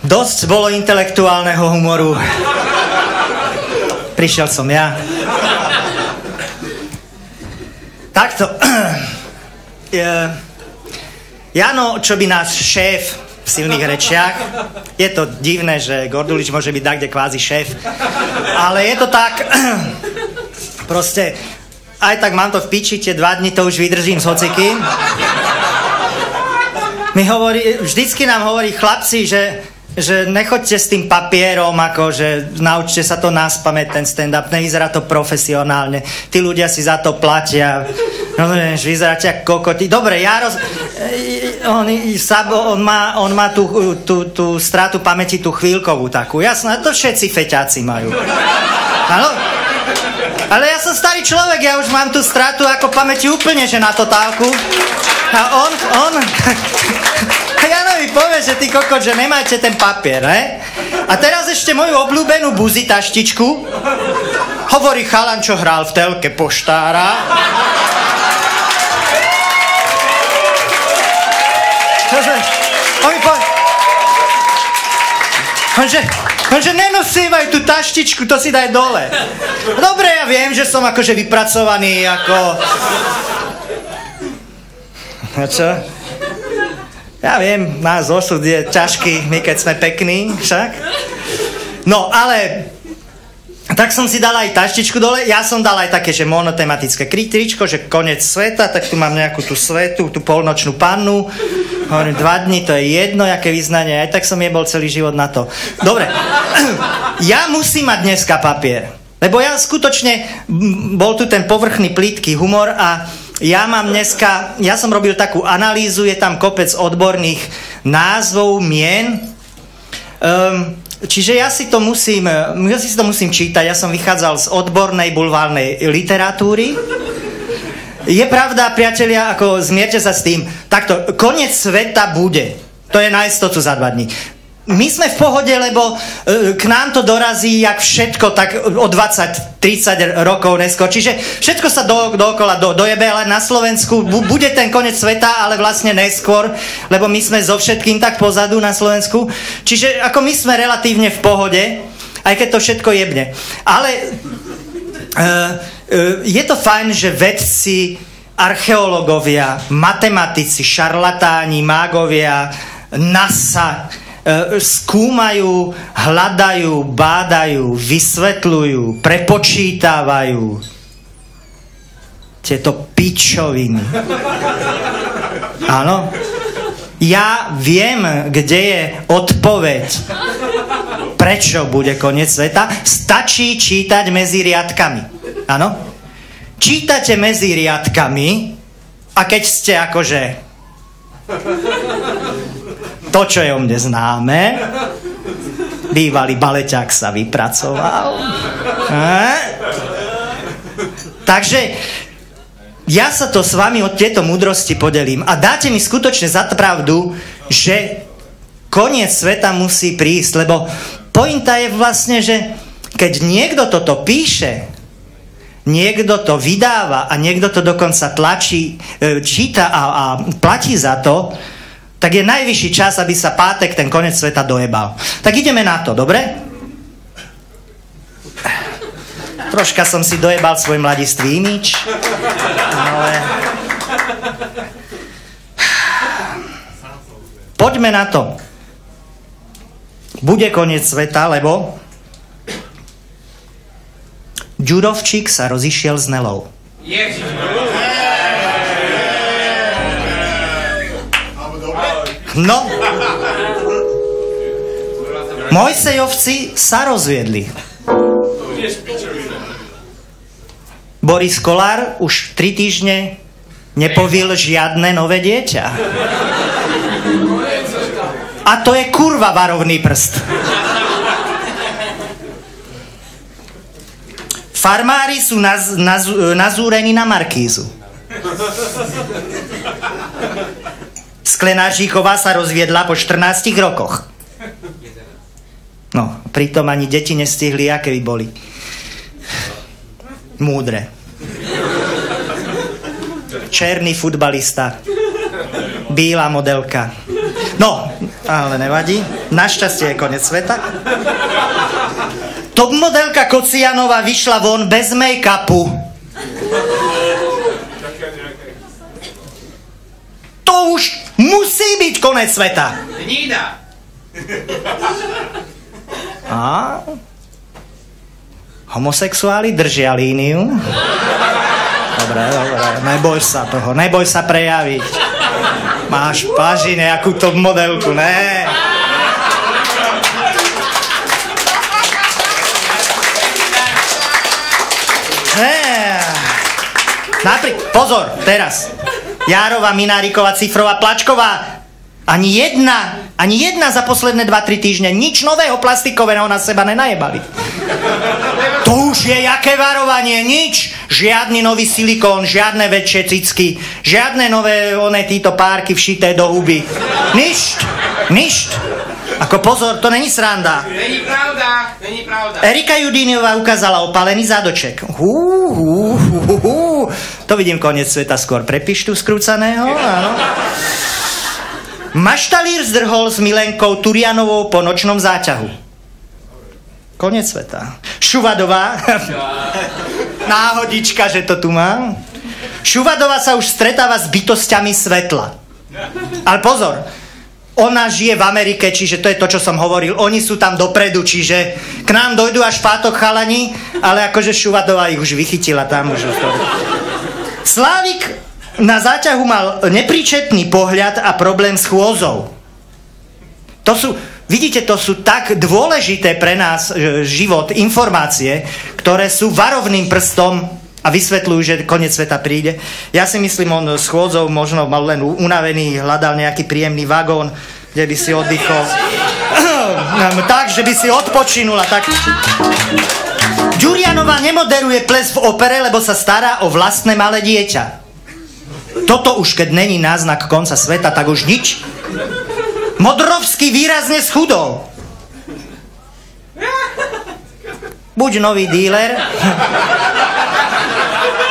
Dosť bolo intelektuálneho humoru. Prišiel som ja. Takto. Jano, čo by náš šéf v silných rečiach. Je to divné, že Gordulič môže byť takde kvázi šéf. Ale je to tak. Proste, aj tak mám to v piči, tie 2 dni to už vydržím s hocikým. Vždycky nám hovorí chlapci, že nechoďte s tým papierom, akože naučte sa to naspamäť, ten stand-up, nevyzerá to profesionálne, tí ľudia si za to platia, vyzeráte ako kokoti. Dobre, on má tú stratu pamäti, tú chvíľkovú takú, jasné, to všetci feťáci majú. Áno? Ale ja som starý človek, ja už mám tú stratu ako pamäti úplne, že na totálku. A on Janovi povie, že ty kokot, že nemáte ten papier, ne? A teraz ešte moju obľúbenú buzi taštičku hovorí chalan, čo hral v telke poštára. Onže nenosívaj tú taštičku, to si daj dole. Dobre, ja viem, že som akože vypracovaný ako... A čo? Ja viem, náš osud je ťažký, my keď sme pekní, však. No, ale... Tak som si dal aj taštičku dole, ja som dal aj také, že monotematické tričko, že koniec sveta, tak tu mám nejakú tú svetu, tú polnočnú pannu. Hovorím, 2 dni, to je jedno, aké vyznanie, aj tak som jebol celý život na to. Dobre, ja musím mať dneska papier, lebo ja skutočne, bol tu ten povrchný plítký humor a ja mám dneska, ja som robil takú analýzu, je tam kopec odborných názvov, mien, čiže ja si to musím čítať, ja som vychádzal z odbornej bulvárnej literatúry. Je pravda, priatelia, ako zmierte sa s tým, takto, koniec sveta bude, to je na istotu za 2 dní. My sme v pohode, lebo k nám to dorazí jak všetko, tak o 20-30 rokov neskôr. Čiže všetko sa dookola dojebe, ale na Slovensku bude ten koniec sveta, ale vlastne neskôr, lebo my sme so všetkým tak pozadu na Slovensku. Čiže ako my sme relatívne v pohode, aj keď to všetko jebne. Ale je to fajn, že vedci, archeológovia, matematici, šarlatáni, mágovia, NASA skúmajú, hľadajú, bádajú, vysvetľujú, prepočítavajú tieto pičoviny. Áno? Ja viem, kde je odpoveď, prečo bude koniec sveta. Stačí čítať medzi riadkami. Áno? Čítate medzi riadkami a keď ste akože to, čo je o mne známe, bývalý baleťák sa vypracoval. Takže ja sa to s vami od tieto múdrosti podelím a dáte mi skutočne za pravdu, že koniec sveta musí prísť, lebo pointa je vlastne, že keď niekto toto píše, niekto to vydáva a niekto to dokonca tlačí, číta a platí za to, tak je najvyšší čas, aby sa pátek ten koniec sveta dojebal. Tak ideme na to, dobre? Troška som si dojebal svoj mladistvý imič, ale... Poďme na to. Bude koniec sveta, lebo Ďurovčík sa rozišiel s Nelou. No, Mojsejovci sa rozviedli. Boris Kolár už 3 týždne nepovil žiadne nové dieťa. A to je kurva varovný prst. Farmári sú nazúrení na Markízu. Sklenáříková sa rozviedla po 14 rokoch. No, pritom ani deti nestihli, aké by boli. Múdre. Černý futbalista. Bílá modelka. No, ale nevadí. Našťastie je koniec sveta. Top modelka Kocianová vyšla von bez make-upu. To už musí byť koniec sveta. Hnída. A? Homosexuáli držia líniu. Dobre, neboj sa toho, neboj sa prejaviť. Máš páži nejakú top modelku, ne? Pozor, teraz. Járová, Mináriková, Cifrová, Plačková. Ani jedna za posledné 2-3 týždne nič nového plastikového na seba nenajebali. To už je jaké varovanie, nič. Žiadny nový silikón, žiadne väčšie cicky, žiadne nové títo párky všité do huby. Ništ. Ako pozor, to není sranda. Není pravda. Erika Judíniová ukázala opálený zádoček. To vidím koniec sveta skôr. Prepiš tu skrúcaného, áno. Maštalír zdrhol s Milenkou Turianovou po nočnom záťahu. Koniec sveta. Šuvadová. Náhodička, že to tu mám. Šuvadová sa už stretáva s bytosťami svetla. Ale pozor, ona žije v Amerike, čiže to je to, čo som hovoril. Oni sú tam dopredu, čiže k nám dojdu až pátok chalani, ale akože Šuvadová ich už vychytila tam. Slávik na záťahu mal nepríčetný pohľad a problém s chôzou. Vidíte, to sú tak dôležité pre nás život, informácie, ktoré sú varovným prstom a vysvetľujú, že koniec sveta príde. Ja si myslím, on s chôdzou možno mal len unavený, hľadal nejaký príjemný vagón, kde by si oddychol. Tak, že by si odpočinula. Tak. Ďurianová nemoderuje ples v opere, lebo sa stará o vlastné malé dieťa. Toto už, keď není náznak konca sveta, tak už nič. Modrovský výrazne schudol. Buď nový díler,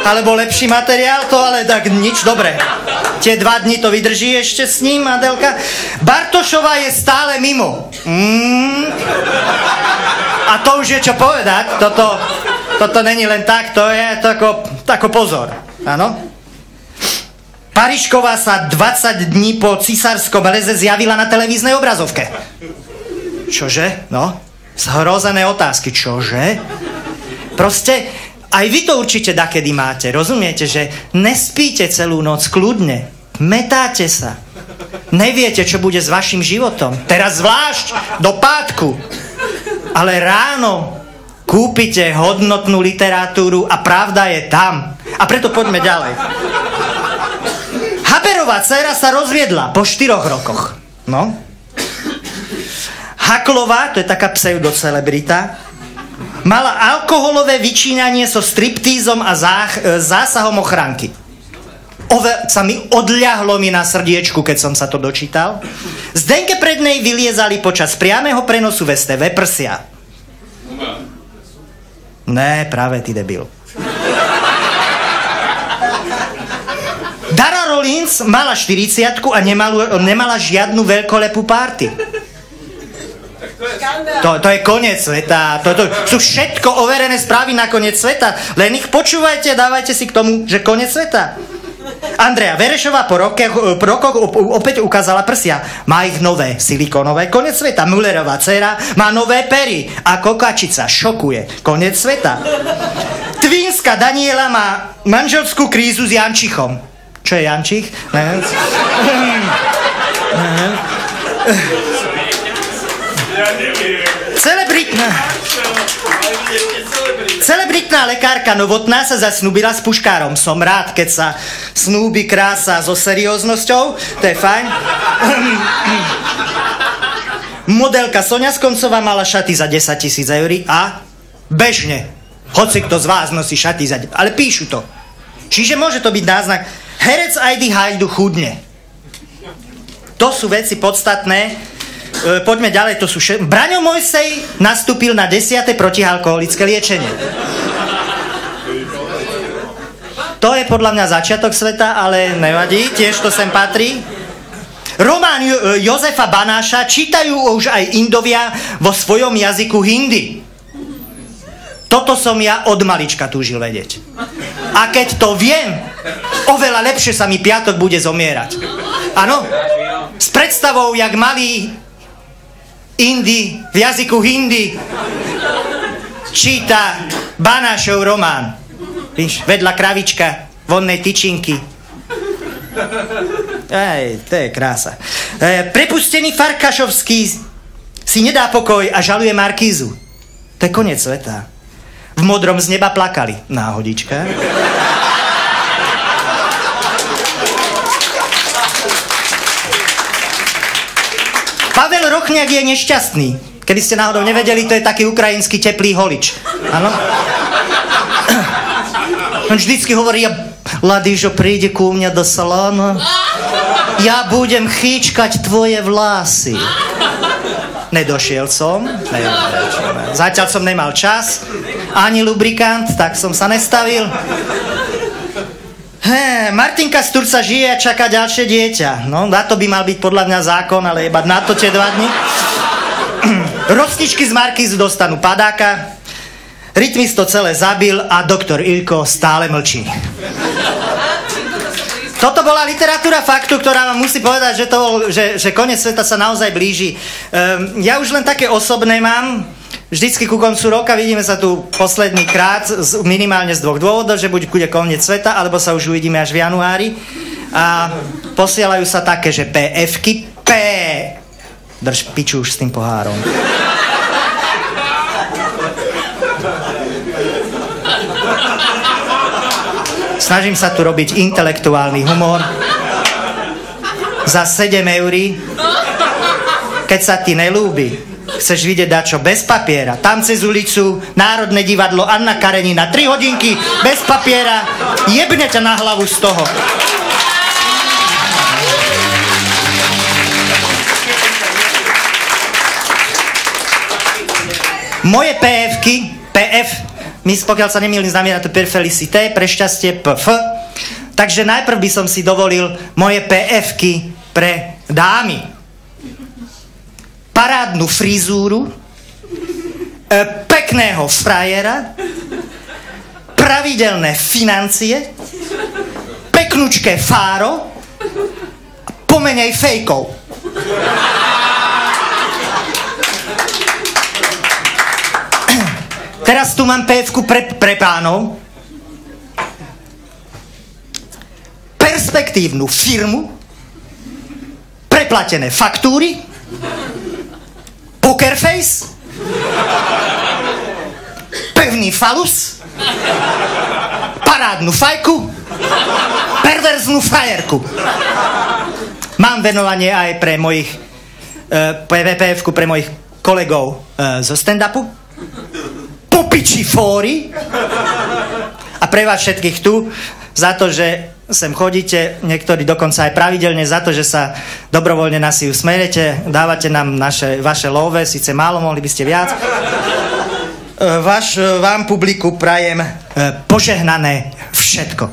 alebo lepší materiál, to ale tak nič, dobre. Tie 2 dni to vydrží ešte s ním, Adelka. Bartošová je stále mimo. A to už je čo povedať. Toto není len tak, to je tako pozor. Áno? Parišková sa 20 dní po cisárskom leze zjavila na televíznej obrazovke. Čože? No, zhrozené otázky. Čože? Proste, aj vy to určite dakedy máte. Rozumiete, že nespíte celú noc kľudne. Metáte sa. Neviete, čo bude s vašim životom. Teraz zvlášť do pátku. Ale ráno kúpite hodnotnú literatúru a pravda je tam. A preto poďme ďalej. Haberová dcéra sa rozviedla po 4 rokoch. No. Haklová, to je taká pseudocelebrita, mala alkoholové vyčínanie so striptízom a zásahom ochranky. Sa mi odľahlo na srdiečku, keď som sa to dočítal. Zdenke pred nej vyliezali počas priameho prenosu v STV prsia. Ne, práve ty debil. Dara Rollins mala 40-ku a nemala žiadnu veľkolepú party. To je koniec sveta. To sú všetko overené správy na koniec sveta. Len ich počúvajte, dávajte si k tomu, že koniec sveta. Andrea Verešová po rokoch opäť ukázala prsia. Má ich nové, silikónové. Koniec sveta. Müllerová dcéra má nové pery. A kokačica šokuje. Koniec sveta. Tvínska Daniela má manželskú krízu s Jančichom. Čo je Jančich? Celebritná lekárka Novotná sa zasnúbila s puškárom. Som rád, keď sa snúbi krása so serióznosťou. To je fajn. Modelka Soňa Skoncová mala šaty za 10 000 eur a bežne. Hoci kto z vás nosí šaty za... Ale píšu to. Čiže môže to byť náznak. Herec Ajdy Hajdu chudne. To sú veci podstatné. Poďme ďalej, to sú Braňo Mojsej nastúpil na 10. protialkoholické liečenie. To je podľa mňa začiatok sveta, ale nevadí, tiež to sem patrí. Román Jozefa Banáša čítajú už aj Indovia vo svojom jazyku hindi. Toto som ja od malička túžil vedieť. A keď to viem, oveľa lepšie sa mi piatok bude zomierať. Áno? S predstavou, jak malý Indi v jazyku hindi číta Banášov román. Víš, vedľa kravička, vonnej tyčinky. To je krása. Prepustený Farkašovský si nedá pokoj a žaluje Markízu. To je koniec sveta. V modrom z neba plakali. Náhodička. Pavel Rochňák je nešťastný. Keby ste náhodou nevedeli, to je taký ukrajinský teplý holič. Áno? On vždycky hovorí, Ladižo, príde ku mňa do salónu, ja budem chýčkať tvoje vlasy. Nedošiel som. Zatiaľ som nemal čas, ani lubrikant, tak som sa nestavil. Martinka z Turca žije a čaká ďalšie dieťa. No, na to by mal byť podľa mňa zákon, ale jebať na to tie 2 dny. Rostičky z Markízu dostanú padáka, Rytmis to celé zabil a doktor Ilko stále mlčí. Toto bola literatúra faktu, ktorá vám musí povedať, že koniec sveta sa naozaj blíži. Ja už len také osobné mám. Vždycky ku koncu roka vidíme sa tu posledný krát minimálne z 2 dôvodov, že buď bude koniec sveta, alebo sa už uvidíme až v januári. A posielajú sa také, že PF-ky, drž piču už s tým pohárom. Snažím sa tu robiť intelektuálny humor. Za 7 €, keď sa ti nelúbi, chceš vidieť dačo bez papiera, tam cez ulicu, Národné divadlo, Anna Karenina, 3 hodinky bez papiera, jebne ťa na hlavu z toho. Moje PF-ky, pokiaľ sa nemýlim, znamená to per felicité, pre šťastie PF. Takže najprv by som si dovolil moje PF-ky pre dámy. Parádnu frizúru, pekného frajera, pravidelné financie, peknučké fáro, pomenej fejkov. Teraz tu mám PF-ku pre pánov. Perspektívnu firmu, preplatené faktúry, poker face, pevný falus, parádnu fajku, perverznú frajerku. Mám venovanie aj pre mojich PF-ku pre mojich kolegov zo stand-upu. Popiči fóry a pre vás všetkých tu za to, že sem chodíte, niektorí dokonca aj pravidelne, za to, že sa dobrovoľne na siu smerete, dávate nám vaše love, síce málo, mohli by ste viac. Vám publiku prajem požehnané všetko.